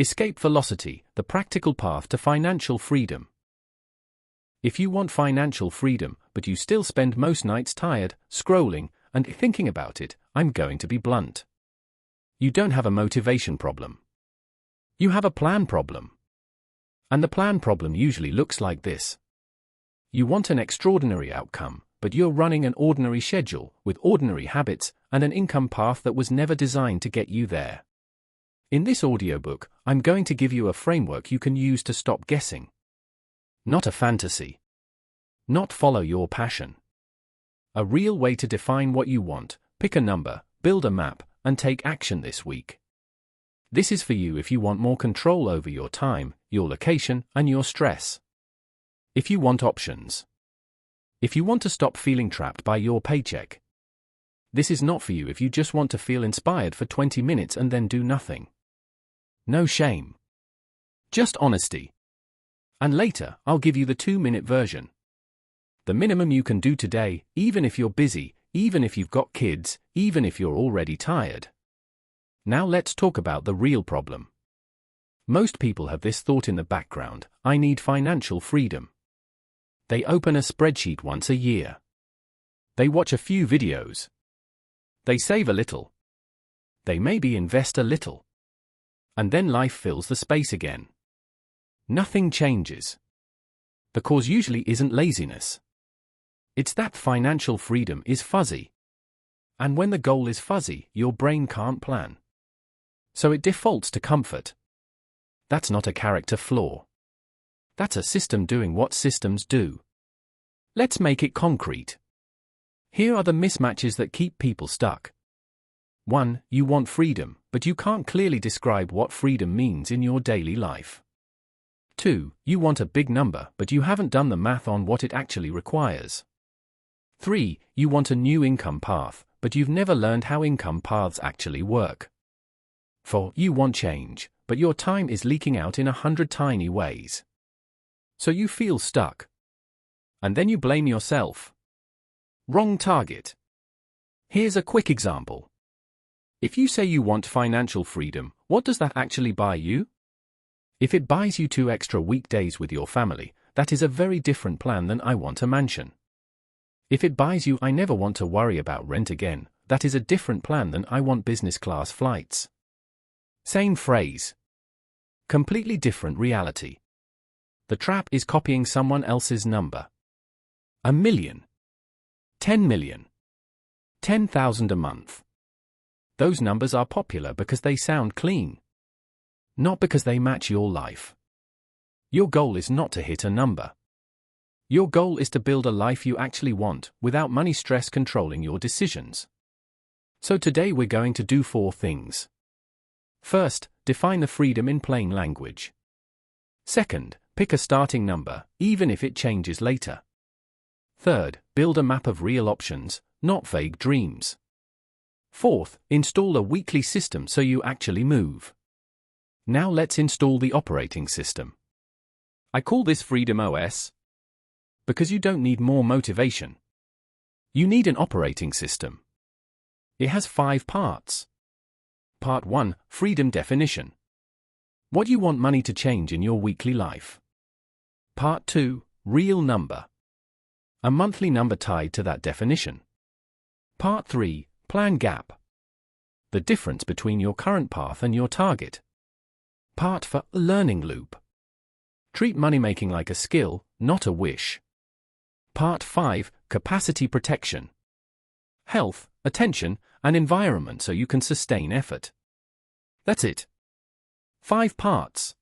Escape velocity, the practical path to financial freedom. If you want financial freedom, but you still spend most nights tired, scrolling, and thinking about it, I'm going to be blunt. You don't have a motivation problem. You have a plan problem. And the plan problem usually looks like this. You want an extraordinary outcome, but you're running an ordinary schedule, with ordinary habits, and an income path that was never designed to get you there. In this audiobook, I'm going to give you a framework you can use to stop guessing. Not a fantasy. Not follow your passion. A real way to define what you want, pick a number, build a map, and take action this week. This is for you if you want more control over your time, your location, and your stress. If you want options. If you want to stop feeling trapped by your paycheck. This is not for you if you just want to feel inspired for 20 minutes and then do nothing. No shame. Just honesty. And later, I'll give you the 2-minute version. The minimum you can do today, even if you're busy, even if you've got kids, even if you're already tired. Now let's talk about the real problem. Most people have this thought in the background: I need financial freedom. They open a spreadsheet once a year. They watch a few videos. They save a little. They maybe invest a little. And then life fills the space again. Nothing changes. The cause usually isn't laziness. It's that financial freedom is fuzzy. And when the goal is fuzzy, your brain can't plan. So it defaults to comfort. That's not a character flaw. That's a system doing what systems do. Let's make it concrete. Here are the mismatches that keep people stuck. 1. You want freedom, but you can't clearly describe what freedom means in your daily life. 2. You want a big number, but you haven't done the math on what it actually requires. 3. You want a new income path, but you've never learned how income paths actually work. 4. You want change, but your time is leaking out in 100 tiny ways. So you feel stuck. And then you blame yourself. Wrong target. Here's a quick example. If you say you want financial freedom, what does that actually buy you? If it buys you 2 extra weekdays with your family, that is a very different plan than I want a mansion. If it buys you I never want to worry about rent again, that is a different plan than I want business class flights. Same phrase. Completely different reality. The trap is copying someone else's number. 1 million. 10 million. 10,000 a month. Those numbers are popular because they sound clean. Not because they match your life. Your goal is not to hit a number. Your goal is to build a life you actually want, without money stress controlling your decisions. So today we're going to do 4 things. First, define the freedom in plain language. Second, pick a starting number, even if it changes later. Third, build a map of real options, not vague dreams. Fourth, install a weekly system so you actually move. Now let's install the operating system. I call this Freedom OS. Because you don't need more motivation. You need an operating system. It has 5 parts. Part 1, Freedom Definition. What you want money to change in your weekly life. Part 2, Real Number. A monthly number tied to that definition. Part 3, Plan Gap. The difference between your current path and your target. Part 4, Learning Loop. Treat money-making like a skill, not a wish. Part 5, Capacity Protection. Health, attention, and environment so you can sustain effort. That's it. 5 parts.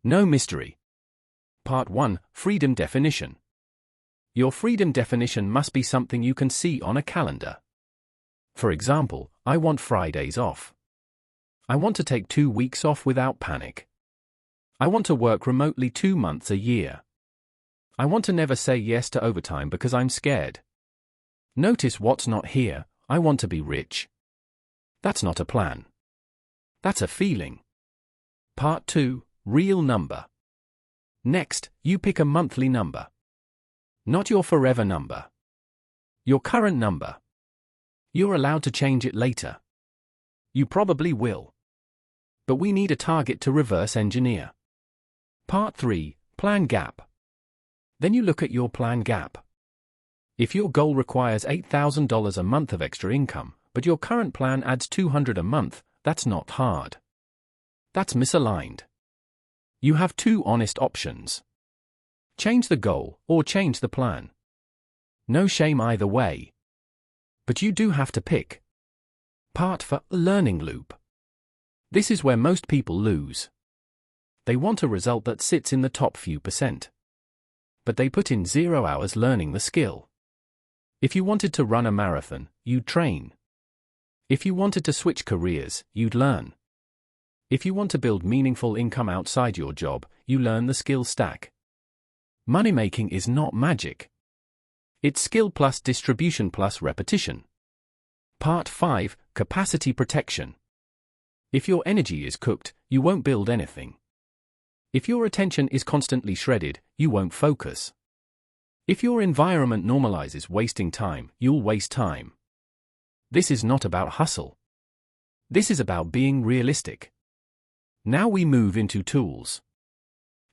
No mystery. Part 1, Freedom Definition. Your freedom definition must be something you can see on a calendar. For example, I want Fridays off. I want to take 2 weeks off without panic. I want to work remotely 2 months a year. I want to never say yes to overtime because I'm scared. Notice what's not here: I want to be rich. That's not a plan. That's a feeling. Part 2, Real Number. Next, you pick a monthly number. Not your forever number. Your current number. You're allowed to change it later. You probably will. but we need a target to reverse engineer. Part 3, Plan Gap. Then you look at your plan gap. If your goal requires $8,000 a month of extra income, but your current plan adds $200 a month, that's not hard. That's misaligned. You have two honest options. Change the goal or change the plan. No shame either way. But you do have to pick. Part 4, Learning Loop. This is where most people lose. They want a result that sits in the top few percent. But they put in 0 hours learning the skill. If you wanted to run a marathon, you'd train. If you wanted to switch careers, you'd learn. If you want to build meaningful income outside your job, you learn the skill stack. Money-making is not magic. It's skill plus distribution plus repetition. Part 5, Capacity Protection. If your energy is cooked, you won't build anything. If your attention is constantly shredded, you won't focus. If your environment normalizes wasting time, you'll waste time. This is not about hustle. This is about being realistic. Now we move into tools.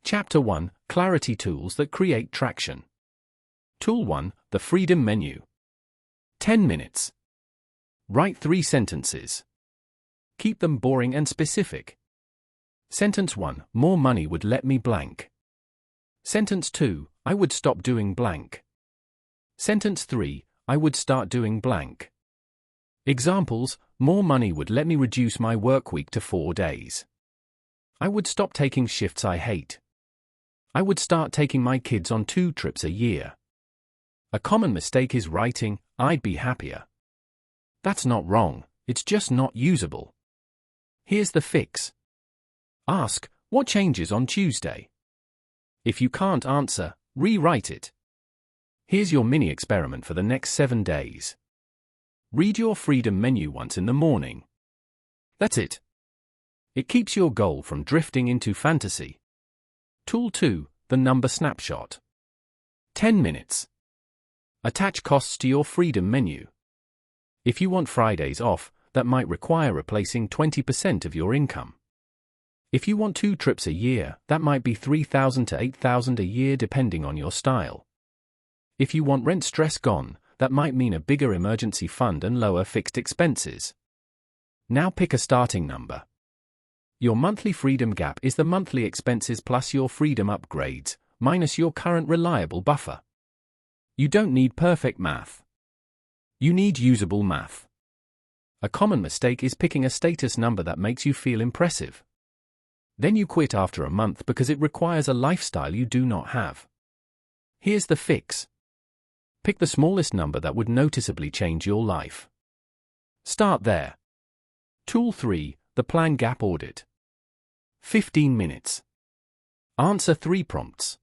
Chapter 1, Clarity Tools that Create Traction. Tool 1, the Freedom Menu. 10 minutes. Write 3 sentences. Keep them boring and specific. Sentence 1, more money would let me blank. Sentence 2, I would stop doing blank. Sentence 3, I would start doing blank. Examples, more money would let me reduce my work week to 4 days. I would stop taking shifts I hate. I would start taking my kids on 2 trips a year. A common mistake is writing, I'd be happier. That's not wrong, it's just not usable. Here's the fix. Ask, what changes on Tuesday? If you can't answer, rewrite it. Here's your mini experiment for the next 7 days. Read your freedom menu once in the morning. That's it. It keeps your goal from drifting into fantasy. Tool 2, the number snapshot. 10 minutes. Attach costs to your freedom menu. If you want Fridays off, that might require replacing 20% of your income. If you want 2 trips a year, that might be $3,000 to $8,000 a year depending on your style. If you want rent stress gone, that might mean a bigger emergency fund and lower fixed expenses. Now pick a starting number. Your monthly freedom gap is the monthly expenses plus your freedom upgrades, minus your current reliable buffer. You don't need perfect math. You need usable math. A common mistake is picking a status number that makes you feel impressive. Then you quit after a month because it requires a lifestyle you do not have. Here's the fix. Pick the smallest number that would noticeably change your life. Start there. Tool 3, the Plan Gap Audit. 15 minutes. Answer 3 prompts.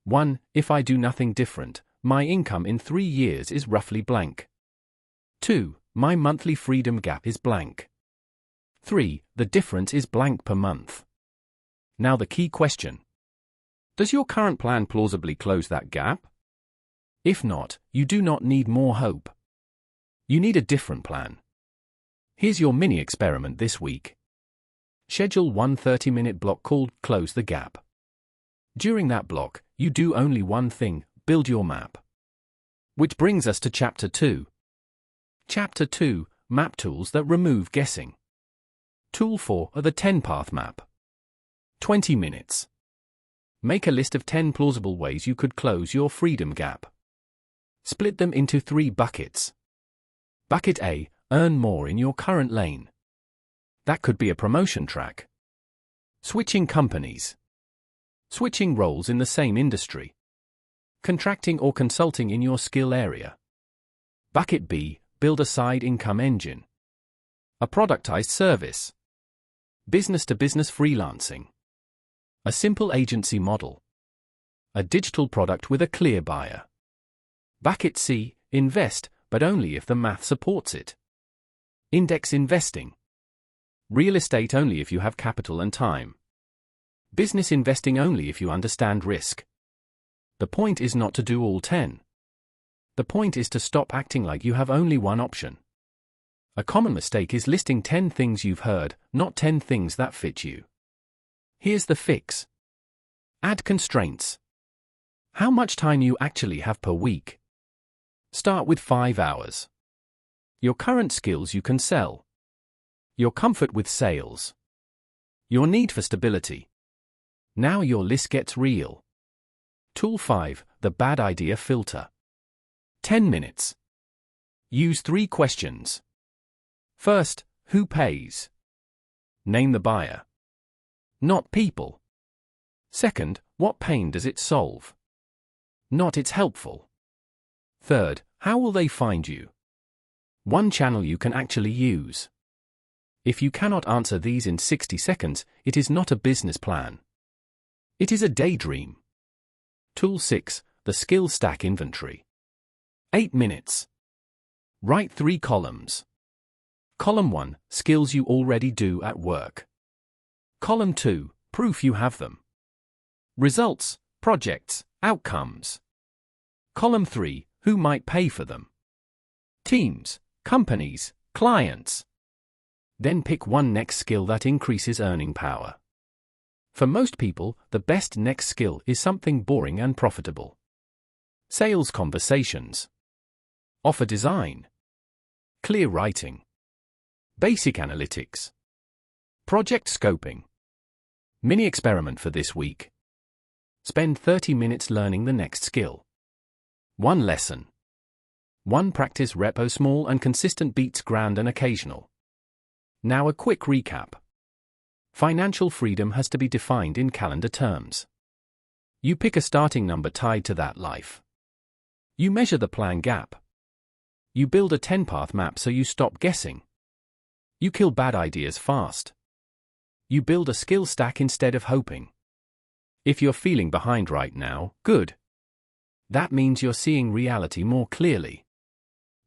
1. If I do nothing different, my income in 3 years is roughly blank. 2. My monthly freedom gap is blank. 3. The difference is blank per month. Now the key question. Does your current plan plausibly close that gap? If not, you do not need more hope. You need a different plan. Here's your mini experiment this week. Schedule one 30-minute block called Close the Gap. During that block, you do only one thing, build your map. Which brings us to Chapter 2. Chapter 2, Map Tools that Remove Guessing. Tool 4 are the 10-path map. 20 minutes. Make a list of 10 plausible ways you could close your freedom gap. Split them into 3 buckets. Bucket A, earn more in your current lane. That could be a promotion track. Switching companies. Switching roles in the same industry. Contracting or consulting in your skill area. Bucket B, build a side income engine. A productized service. Business-to-business freelancing. A simple agency model. A digital product with a clear buyer. Bucket C, invest, but only if the math supports it. Index investing. Real estate only if you have capital and time. Business investing only if you understand risk. The point is not to do all 10. The point is to stop acting like you have only one option. A common mistake is listing 10 things you've heard, not 10 things that fit you. Here's the fix. Add constraints. How much time you actually have per week? Start with 5 hours. Your current skills you can sell. Your comfort with sales. Your need for stability. Now your list gets real. Tool 5, the bad idea filter. 10 minutes. Use 3 questions. First, who pays? Name the buyer. Not people. Second, what pain does it solve? Not it's helpful. Third, how will they find you? One channel you can actually use. If you cannot answer these in 60 seconds, it is not a business plan. It is a daydream. Tool 6, the skill stack inventory. 8 minutes. Write 3 columns. Column 1, skills you already do at work. Column 2, proof you have them. Results, projects, outcomes. Column 3, who might pay for them. Teams, companies, clients. Then pick one next skill that increases earning power. For most people, the best next skill is something boring and profitable. Sales conversations. Offer design. Clear writing. Basic analytics. Project scoping. Mini experiment for this week. Spend 30 minutes learning the next skill. 1 lesson. 1 practice repo. Small and consistent beats grand and occasional. Now a quick recap. Financial freedom has to be defined in calendar terms. You pick a starting number tied to that life. You measure the plan gap. You build a 10-path map so you stop guessing. You kill bad ideas fast. You build a skill stack instead of hoping. If you're feeling behind right now, good. That means you're seeing reality more clearly.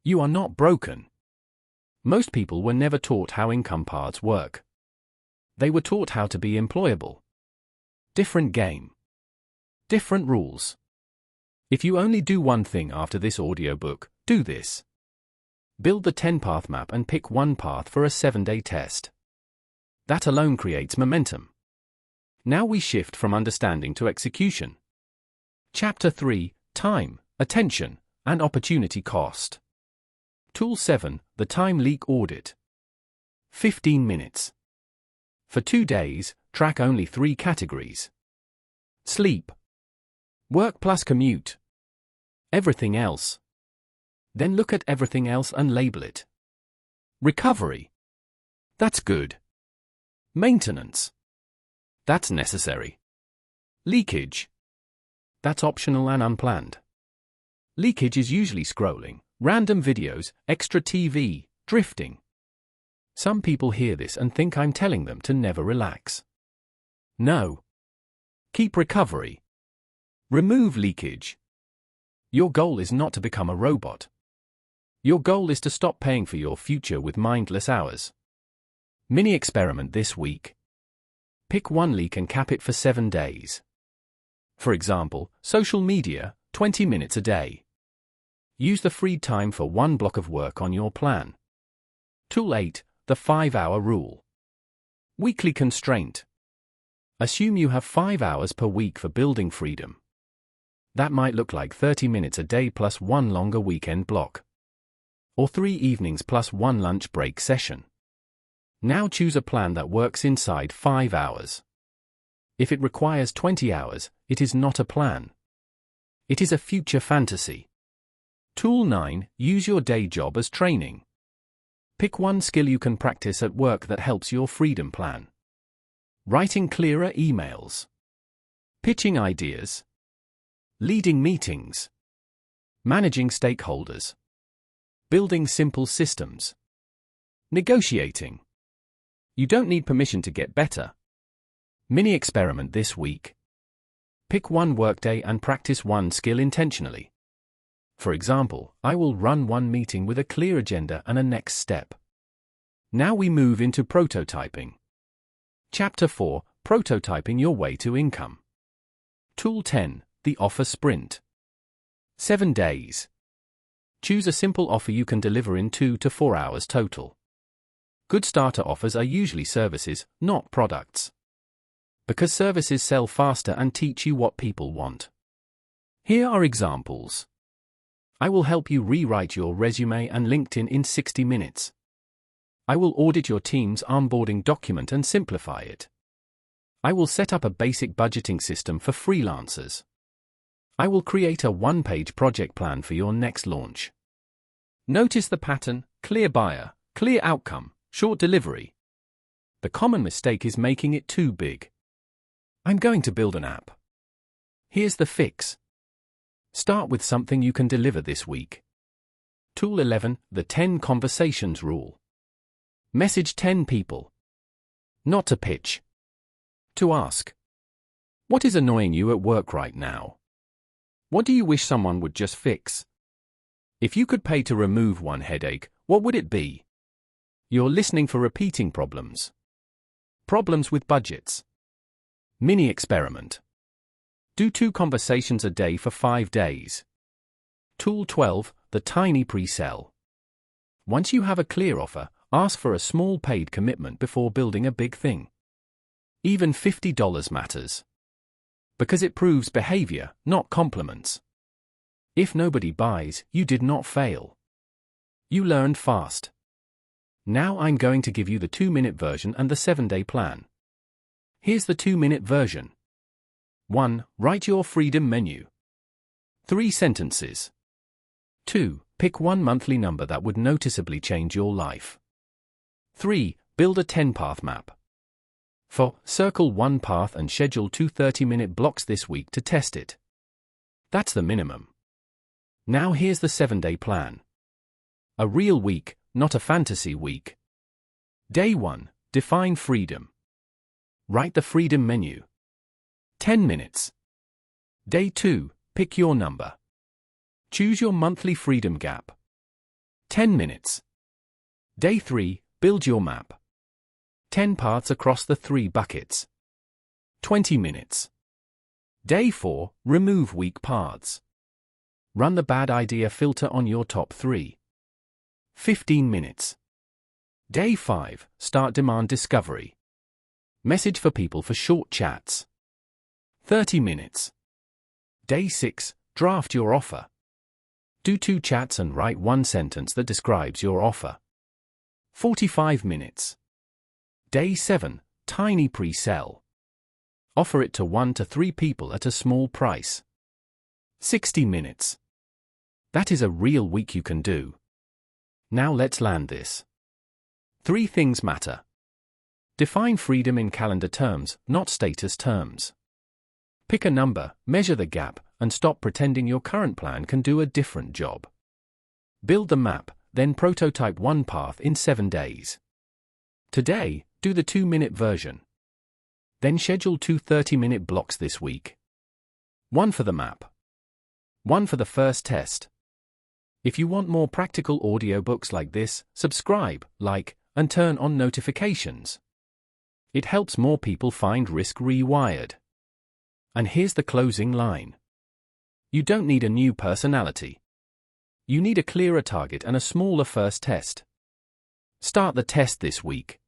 You are not broken. Most people were never taught how income paths work. They were taught how to be employable. Different game. Different rules. If you only do one thing after this audiobook, do this. Build the 10-path map and pick one path for a 7-day test. That alone creates momentum. Now we shift from understanding to execution. Chapter 3, Time, Attention, and Opportunity Cost. Tool 7, the Time Leak Audit. 15 minutes. For 2 days, track only 3 categories. Sleep. Work plus commute. Everything else. Then look at everything else and label it. Recovery. That's good. Maintenance. That's necessary. Leakage. That's optional and unplanned. Leakage is usually scrolling, random videos, extra TV, drifting. Some people hear this and think I'm telling them to never relax. No. Keep recovery. Remove leakage. Your goal is not to become a robot. Your goal is to stop paying for your future with mindless hours. Mini experiment this week. Pick one leak and cap it for 7 days. For example, social media, 20 minutes a day. Use the freed time for 1 block of work on your plan. Tool 8, the 5-hour rule. Weekly constraint. Assume you have 5 hours per week for building freedom. That might look like 30 minutes a day plus 1 longer weekend block. Or 3 evenings plus 1 lunch break session. Now choose a plan that works inside 5 hours. If it requires 20 hours, it is not a plan. It is a future fantasy. Tool 9, use your day job as training. Pick one skill you can practice at work that helps your freedom plan. Writing clearer emails. Pitching ideas. Leading meetings. Managing stakeholders. Building simple systems. Negotiating. You don't need permission to get better. Mini experiment this week. Pick one workday and practice one skill intentionally. For example, I will run one meeting with a clear agenda and a next step. Now we move into prototyping. Chapter 4, Prototyping Your Way to Income. Tool 10, the Offer Sprint. 7 days. Choose a simple offer you can deliver in 2 to 4 hours total. Good starter offers are usually services, not products. Because services sell faster and teach you what people want. Here are examples. I will help you rewrite your resume and LinkedIn in 60 minutes. I will audit your team's onboarding document and simplify it. I will set up a basic budgeting system for freelancers. I will create a one-page project plan for your next launch. Notice the pattern: clear buyer, clear outcome, short delivery. The common mistake is making it too big. I'm going to build an app. Here's the fix. Start with something you can deliver this week. Tool 11, the 10 conversations rule. Message 10 people. Not to pitch. To ask. What is annoying you at work right now? What do you wish someone would just fix? If you could pay to remove one headache, what would it be? You're listening for repeating problems. Problems with budgets. Mini experiment. Do 2 conversations a day for 5 days. Tool 12, the tiny pre-sell. Once you have a clear offer, ask for a small paid commitment before building a big thing. Even $50 matters. Because it proves behavior, not compliments. If nobody buys, you did not fail. You learned fast. Now I'm going to give you the 2-minute version and the 7-day plan. Here's the 2-minute version. 1. Write your freedom menu. 3 sentences. 2. Pick one monthly number that would noticeably change your life. 3. Build a 10-path map. 4. Circle one path and schedule 2 30-minute blocks this week to test it. That's the minimum. Now here's the 7-day plan. A real week, not a fantasy week. Day 1. Define freedom. Write the freedom menu. 10 minutes. Day 2. Pick your number. Choose your monthly freedom gap. 10 minutes. Day 3. Build your map. 10 paths across the 3 buckets. 20 minutes. Day 4. Remove weak paths. Run the bad idea filter on your top 3. 15 minutes. Day 5. Start demand discovery. Message for people for short chats. 30 minutes. Day 6. Draft your offer. Do 2 chats and write 1 sentence that describes your offer. 45 minutes. Day 7. Tiny pre-sell. Offer it to 1 to 3 people at a small price. 60 minutes. That is a real week you can do. Now let's land this. 3 things matter. Define freedom in calendar terms, not status terms. Pick a number, measure the gap, and stop pretending your current plan can do a different job. Build the map, then prototype one path in 7 days. Today, do the 2-minute version. Then schedule 2 30-minute blocks this week. 1 for the map. 1 for the first test. If you want more practical audiobooks like this, subscribe, like, and turn on notifications. It helps more people find Risk Rewired. And here's the closing line. You don't need a new personality. You need a clearer target and a smaller first test. Start the test this week.